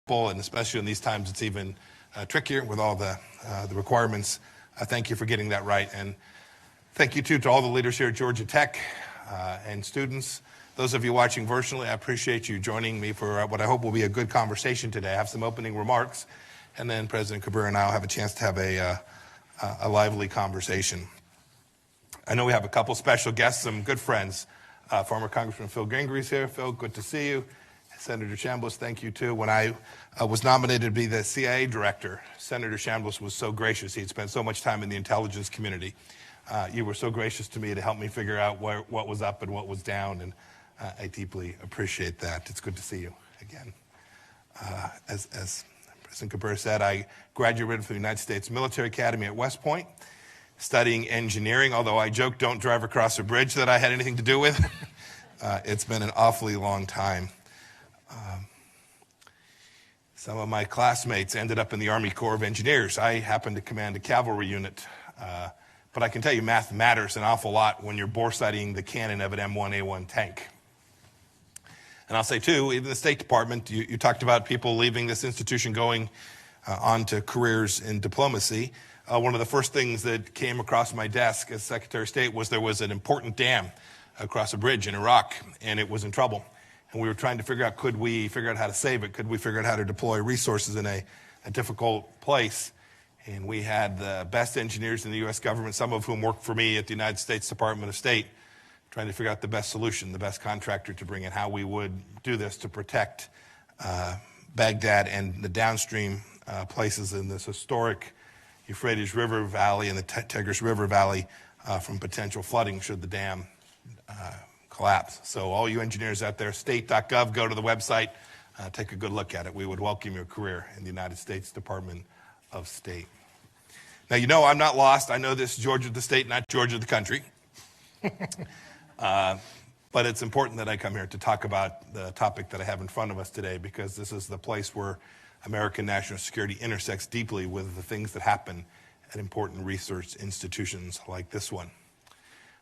And especially in these times, it's even trickier with all the requirements. Thank you for getting that right. And thank you, too, to all the leaders here at Georgia Tech and students. Those of you watching virtually, I appreciate you joining me for what I hope will be a good conversation today. I have some opening remarks, and then President Kabir and I will have a chance to have a lively conversation. I know we have a couple special guests, some good friends. Former Congressman Phil Gingree's here. Phil, good to see you. Senator Chambliss, thank you, too. When I was nominated to be the CIA director, Senator Chambliss was so gracious. He had spent so much time in the intelligence community. You were so gracious to me to help me figure out what was up and what was down, and I deeply appreciate that. It's good to see you again. As President Kabir said, I graduated from the United States Military Academy at West Point, studying engineering, although I joke, don't drive across a bridge that I had anything to do with. It's been an awfully long time. Some of my classmates ended up in the Army Corps of Engineers. I happened to command a cavalry unit. But I can tell you math matters an awful lot when you're bore studying the cannon of an M1A1 tank. And I'll say, too, even the State Department, you talked about people leaving this institution going on to careers in diplomacy. One of the first things that came across my desk as Secretary of State was there was an important dam across a bridge in Iraq, and it was in trouble. And we were trying to figure out, could we figure out how to save it? Could we figure out how to deploy resources in a difficult place? And we had the best engineers in the U.S. government, some of whom worked for me at the United States Department of State, trying to figure out the best solution, the best contractor to bring in, how we would do this to protect Baghdad and the downstream places in this historic Euphrates River Valley and the Tigris River Valley from potential flooding should the dam collapse. So all you engineers out there, state.gov, go to the website, take a good look at it. We would welcome your career in the United States Department of State. Now, you know I'm not lost. I know this is Georgia the state, not Georgia the country. But it's important that I come here to talk about the topic that I have in front of us today, because this is the place where American national security intersects deeply with the things that happen at important research institutions like this one.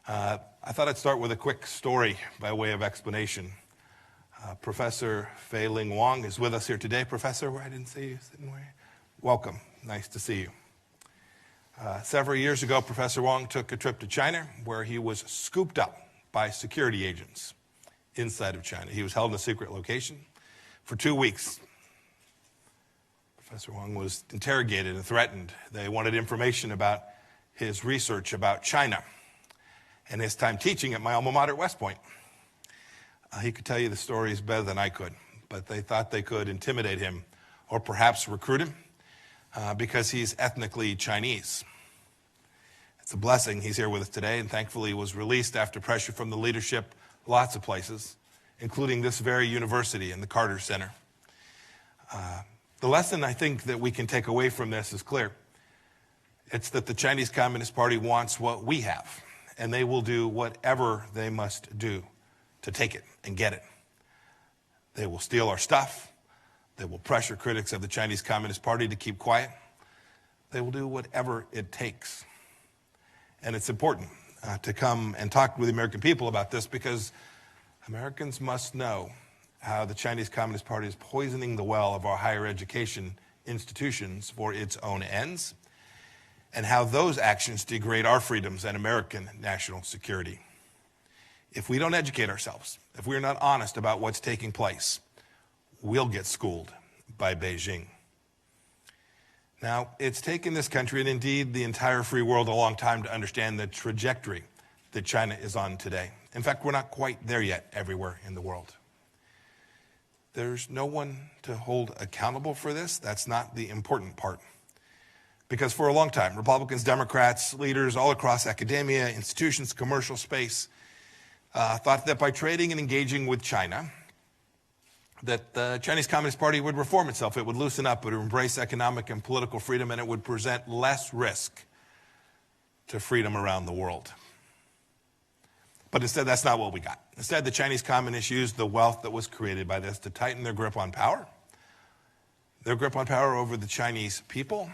I thought I'd start with a quick story by way of explanation. Professor Fei-Ling Wang is with us here today. Professor, where I didn't see you sitting where? Welcome. Nice to see you. Several years ago, Professor Wang took a trip to China where he was scooped up by security agents inside of China. He was held in a secret location for 2 weeks. Professor Wang was interrogated and threatened. They wanted information about his research about China and his time teaching at my alma mater at West Point. He could tell you the stories better than I could, but they thought they could intimidate him or perhaps recruit him because he's ethnically Chinese. It's a blessing he's here with us today, and thankfully he was released after pressure from the leadership lots of places, including this very university and the Carter Center. The lesson I think that we can take away from this is clear. It's that the Chinese Communist Party wants what we have, and they will do whatever they must do to take it and get it. They will steal our stuff. They will pressure critics of the Chinese Communist Party to keep quiet. They will do whatever it takes. And it's important to come and talk with the American people about this, because Americans must know how the Chinese Communist Party is poisoning the well of our higher education institutions for its own ends, and how those actions degrade our freedoms and American national security. If we don't educate ourselves, if we're not honest about what's taking place, we'll get schooled by Beijing. Now, it's taken this country, and indeed the entire free world, a long time to understand the trajectory that China is on today. In fact, we're not quite there yet everywhere in the world. There's no one to hold accountable for this. That's not the important part. Because for a long time, Republicans, Democrats, leaders all across academia, institutions, commercial space, thought that by trading and engaging with China, that the Chinese Communist Party would reform itself, it would loosen up, it would embrace economic and political freedom, and it would present less risk to freedom around the world. But instead, that's not what we got. Instead, the Chinese communists used the wealth that was created by this to tighten their grip on power over the Chinese people,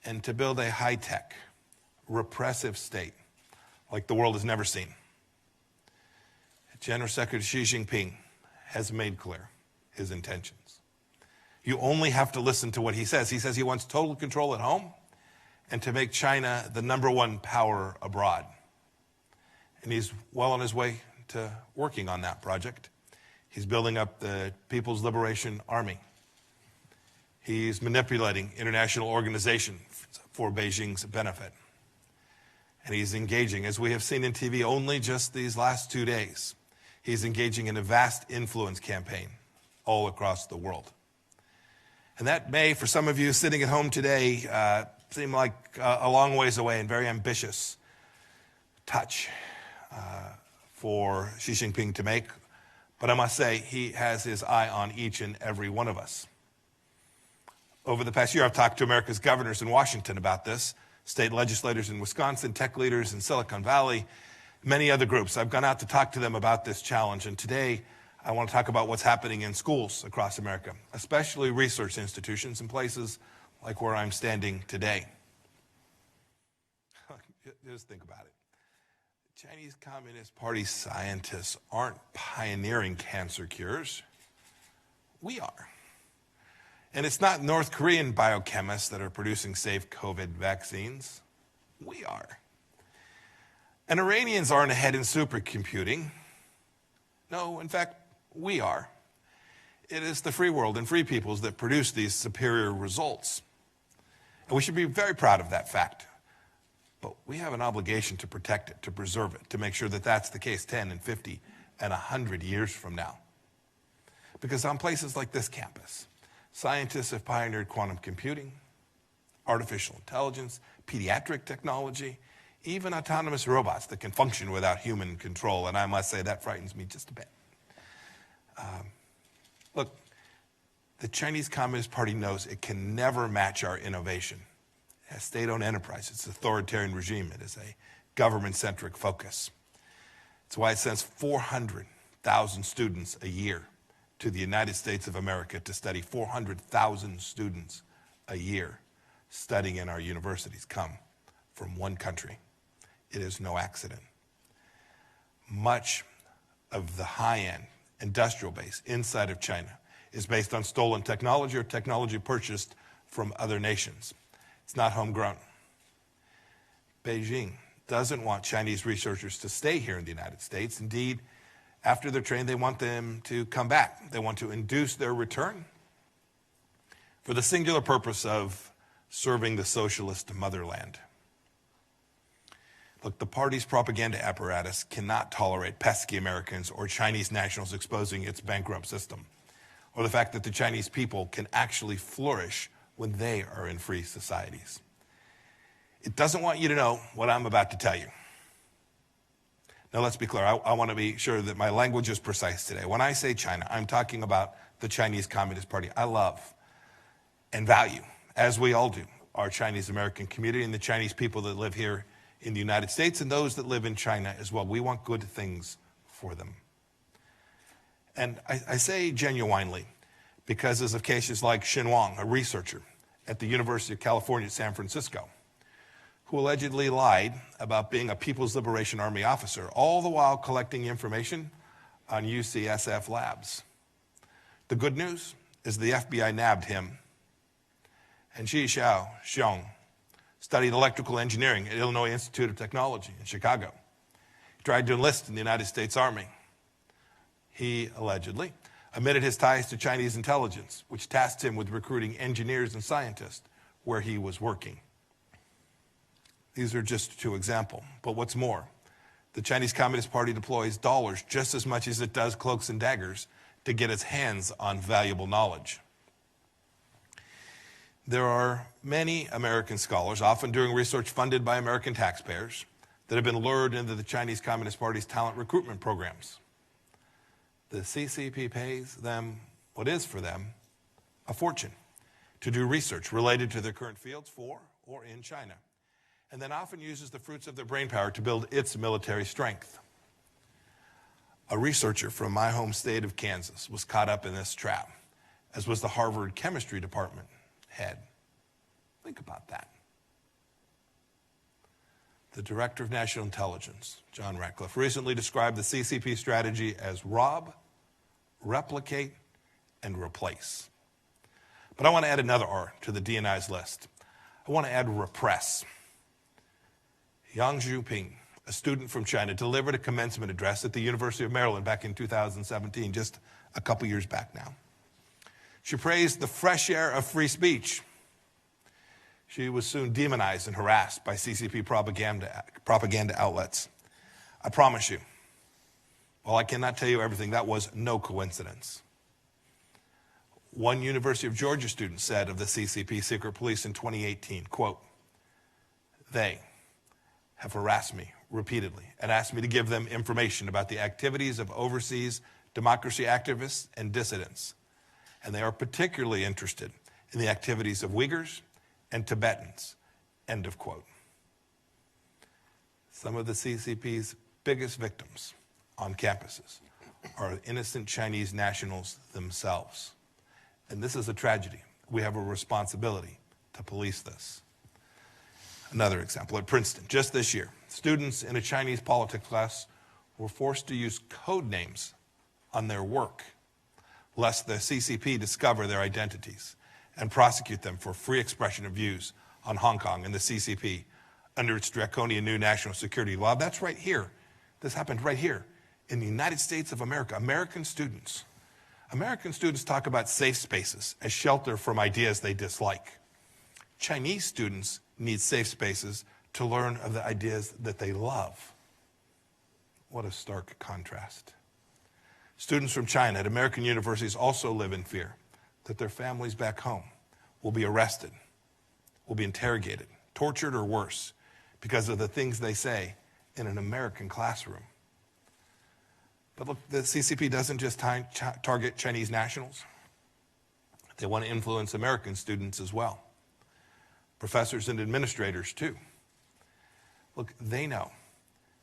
and to build a high-tech, repressive state like the world has never seen. General Secretary Xi Jinping has made clear his intentions. You only have to listen to what he says. He says he wants total control at home and to make China the #1 power abroad. And he's well on his way to working on that project. He's building up the People's Liberation Army. He's manipulating international organizations for Beijing's benefit. And he's engaging, as we have seen in TV only just these last 2 days, he's engaging in a vast influence campaign all across the world. And that may, for some of you sitting at home today, seem like a long ways away and very ambitious touch for Xi Jinping to make. But I must say, he has his eye on each and every one of us. Over the past year, I've talked to America's governors in Washington about this, state legislators in Wisconsin, tech leaders in Silicon Valley, many other groups. I've gone out to talk to them about this challenge. And today, I want to talk about what's happening in schools across America, especially research institutions in places like where I'm standing today. Just think about it. The Chinese Communist Party scientists aren't pioneering cancer cures. We are. And it's not North Korean biochemists that are producing safe COVID vaccines. We are. And Iranians aren't ahead in supercomputing. No, in fact, we are. It is the free world and free peoples that produce these superior results. And we should be very proud of that fact. But we have an obligation to protect it, to preserve it, to make sure that that's the case 10 and 50 and 100 years from now. Because on places like this campus, scientists have pioneered quantum computing, artificial intelligence, pediatric technology, even autonomous robots that can function without human control. And I must say that frightens me just a bit. Look, the Chinese Communist Party knows it can never match our innovation. It has state-owned enterprise. It's an authoritarian regime. It is a government-centric focus. It's why it sends 400,000 students a year to the United States of America to study. 400,000 students a year studying in our universities come from one country. It is no accident. Much of the high-end industrial base inside of China is based on stolen technology or technology purchased from other nations. It's not homegrown. Beijing doesn't want Chinese researchers to stay here in the United States. Indeed, after they're trained, they want them to come back. They want to induce their return for the singular purpose of serving the socialist motherland. Look, the party's propaganda apparatus cannot tolerate pesky Americans or Chinese nationals exposing its bankrupt system, or the fact that the Chinese people can actually flourish when they are in free societies. It doesn't want you to know what I'm about to tell you. Now, let's be clear. I want to be sure that my language is precise today. When I say China, I'm talking about the Chinese Communist Party. I love and value, as we all do, our Chinese American community and the Chinese people that live here in the United States and those that live in China as well. We want good things for them. And I say genuinely because of cases like Xin Wang, a researcher at the University of California, San Francisco, who allegedly lied about being a People's Liberation Army officer, all the while collecting information on UCSF labs. The good news is the FBI nabbed him, and Xi Xiong studied electrical engineering at Illinois Institute of Technology in Chicago. He tried to enlist in the United States Army. He allegedly admitted his ties to Chinese intelligence, which tasked him with recruiting engineers and scientists where he was working. These are just two examples. But what's more, the Chinese Communist Party deploys dollars just as much as it does cloaks and daggers to get its hands on valuable knowledge. There are many American scholars, often doing research funded by American taxpayers, that have been lured into the Chinese Communist Party's talent recruitment programs. The CCP pays them what is for them a fortune to do research related to their current fields for or in China, and then often uses the fruits of their brainpower to build its military strength. A researcher from my home state of Kansas was caught up in this trap, as was the Harvard chemistry department head. Think about that. The Director of National Intelligence, John Ratcliffe, recently described the CCP strategy as rob, replicate, and replace. But I want to add another R to the DNI's list. I want to add repress. Yang Zhuping, a student from China, delivered a commencement address at the University of Maryland back in 2017, just a couple years back now. She praised the fresh air of free speech. She was soon demonized and harassed by CCP propaganda outlets. I promise you, while I cannot tell you everything, that was no coincidence. One University of Georgia student said of the CCP secret police in 2018, quote, "They have harassed me repeatedly and asked me to give them information about the activities of overseas democracy activists and dissidents. And they are particularly interested in the activities of Uyghurs and Tibetans," end of quote. Some of the CCP's biggest victims on campuses are innocent Chinese nationals themselves. And this is a tragedy. We have a responsibility to police this. Another example, at Princeton, just this year, students in a Chinese politics class were forced to use code names on their work, lest the CCP discover their identities and prosecute them for free expression of views on Hong Kong and the CCP under its draconian new national security law. That's right here. This happened right here in the United States of America. American students talk about safe spaces as shelter from ideas they dislike. Chinese students need safe spaces to learn of the ideas that they love. What a stark contrast. Students from China at American universities also live in fear that their families back home will be arrested, will be interrogated, tortured, or worse because of the things they say in an American classroom. But look, the CCP doesn't just target Chinese nationals. They want to influence American students as well. Professors and administrators, too. Look, they know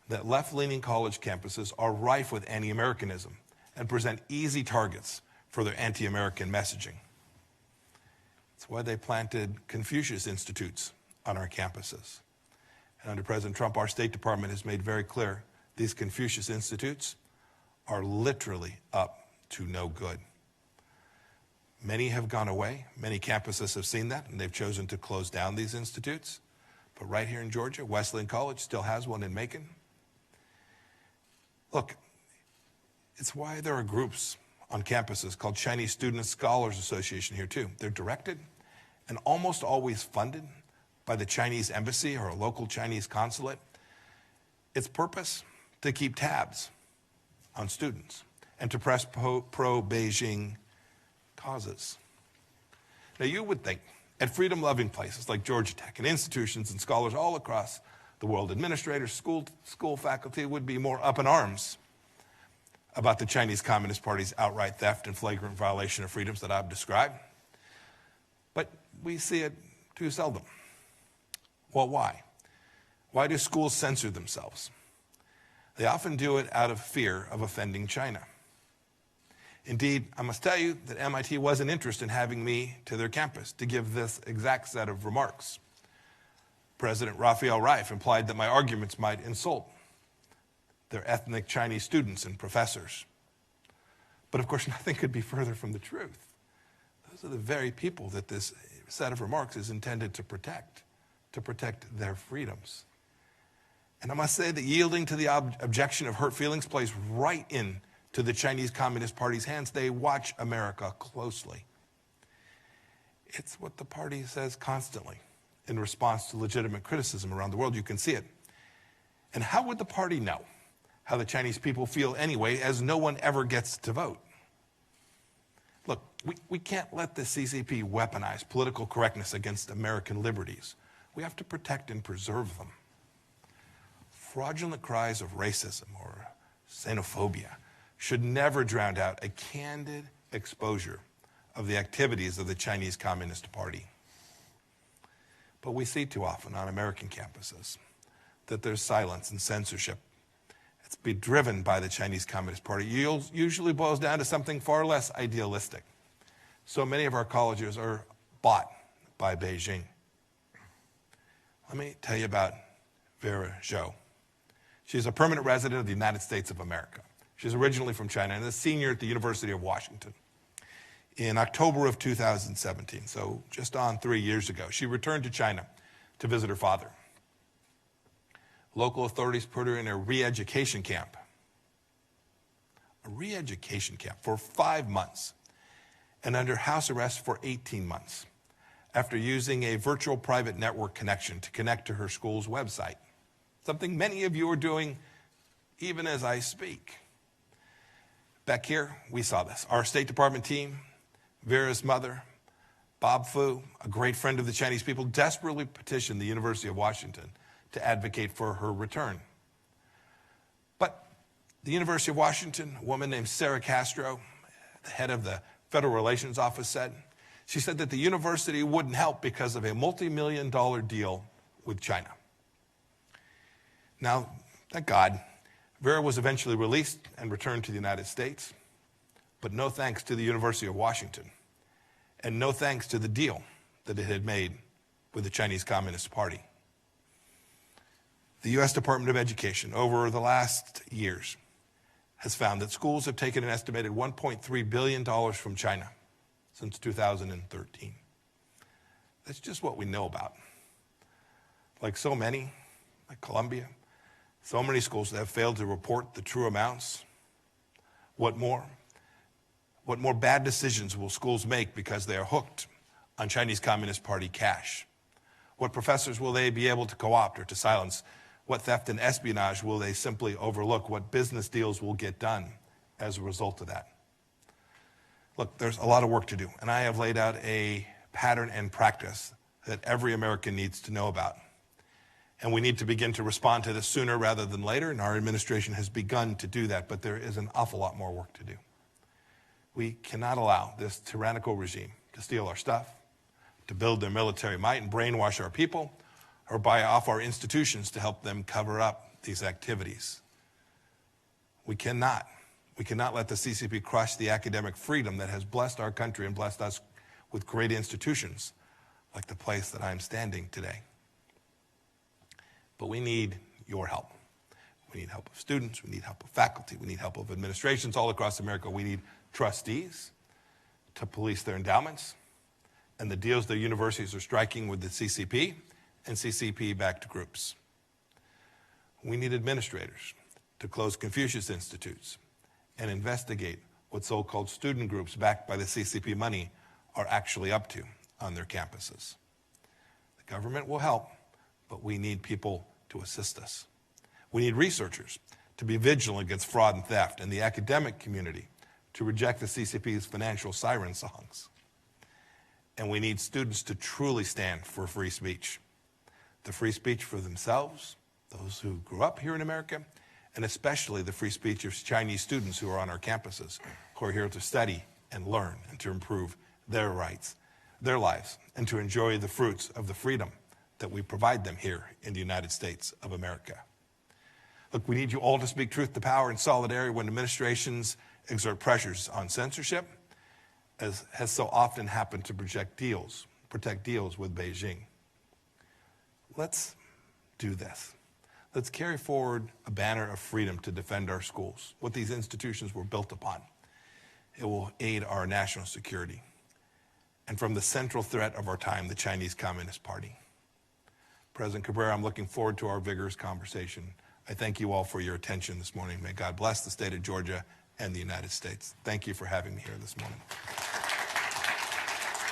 that left-leaning college campuses are rife with anti-Americanism and present easy targets for their anti-American messaging. That's why they planted Confucius Institutes on our campuses. And under President Trump, our State Department has made very clear these Confucius Institutes are literally up to no good. Many have gone away. Many campuses have seen that, and they've chosen to close down these institutes. But right here in Georgia, Wesleyan College still has one in Macon. Look, it's why there are groups on campuses called Chinese Student Scholars Association here too. They're directed and almost always funded by the Chinese embassy or a local Chinese consulate. Its purpose, to keep tabs on students and to press pro-Beijing causes. Now you would think at freedom-loving places like Georgia Tech and institutions and scholars all across the world, administrators, school faculty would be more up in arms about the Chinese Communist Party's outright theft and flagrant violation of freedoms that I've described. But we see it too seldom. Well, why? Why do schools censor themselves? They often do it out of fear of offending China. Indeed, I must tell you that MIT wasn't interested in having me to their campus to give this exact set of remarks. President Raphael Reif implied that my arguments might insult their ethnic Chinese students and professors. But of course, nothing could be further from the truth. Those are the very people that this set of remarks is intended to protect their freedoms. And I must say that yielding to the objection of hurt feelings plays right into the Chinese Communist Party's hands. They watch America closely. It's what the party says constantly in response to legitimate criticism around the world. You can see it. And how would the party know how the Chinese people feel anyway, as no one ever gets to vote? Look, we can't let the CCP weaponize political correctness against American liberties. We have to protect and preserve them. Fraudulent cries of racism or xenophobia should never drown out a candid exposure of the activities of the Chinese Communist Party. But we see too often on American campuses that there's silence and censorship. It's been driven by the Chinese Communist Party. It usually boils down to something far less idealistic. So many of our colleges are bought by Beijing. Let me tell you about Vera Zhou. She's a permanent resident of the United States of America. She's originally from China and is a senior at the University of Washington. in October of 2017, so just on 3 years ago. She returned to China to visit her father. Local authorities put her in a re-education camp. A re-education camp for 5 months and under house arrest for 18 months after using a virtual private network connection to connect to her school's website, something many of you are doing even as I speak. Back here, we saw this. Our State Department team, Vera's mother, Bob Fu, a great friend of the Chinese people, desperately petitioned the University of Washington to advocate for her return. But the University of Washington, a woman named Sarah Castro, the head of the Federal Relations Office, said that the university wouldn't help because of a multi-million-dollar deal with China. Now, thank God, Vera was eventually released and returned to the United States, but no thanks to the University of Washington, and no thanks to the deal that it had made with the Chinese Communist Party. The U.S. Department of Education, over the last years, has found that schools have taken an estimated $1.3 billion from China since 2013. That's just what we know about. Like so many, like Columbia, so many schools that have failed to report the true amounts. What more? What more bad decisions will schools make because they are hooked on Chinese Communist Party cash? What professors will they be able to co-opt or to silence? What theft and espionage will they simply overlook? What business deals will get done as a result of that? Look, there's a lot of work to do, and I have laid out a pattern and practice that every American needs to know about. And we need to begin to respond to this sooner rather than later, and our administration has begun to do that, but there is an awful lot more work to do. We cannot allow this tyrannical regime to steal our stuff, to build their military might and brainwash our people, or buy off our institutions to help them cover up these activities. We cannot let the CCP crush the academic freedom that has blessed our country and blessed us with great institutions like the place that I'm standing today. But we need your help. We need help of students, we need help of faculty, we need help of administrations all across America. We need trustees to police their endowments and the deals their universities are striking with the CCP and CCP-backed groups. We need administrators to close Confucius Institutes and investigate what so-called student groups backed by the CCP money are actually up to on their campuses. The government will help, but we need people to assist us. We need researchers to be vigilant against fraud and theft, and the academic community to reject the CCP's financial siren songs. And we need students to truly stand for free speech. The free speech for themselves, those who grew up here in America, and especially the free speech of Chinese students who are on our campuses, who are here to study and learn and to improve their rights, their lives, and to enjoy the fruits of the freedom that we provide them here in the United States of America. Look, we need you all to speak truth to power in solidarity when administrations exert pressures on censorship, as has so often happened to protect deals with Beijing. Let's do this. Let's carry forward a banner of freedom to defend our schools, what these institutions were built upon. It will aid our national security. And from the central threat of our time, the Chinese Communist Party. President Cabrera, I'm looking forward to our vigorous conversation. I thank you all for your attention this morning. May God bless the state of Georgia and the United States. Thank you for having me here this morning.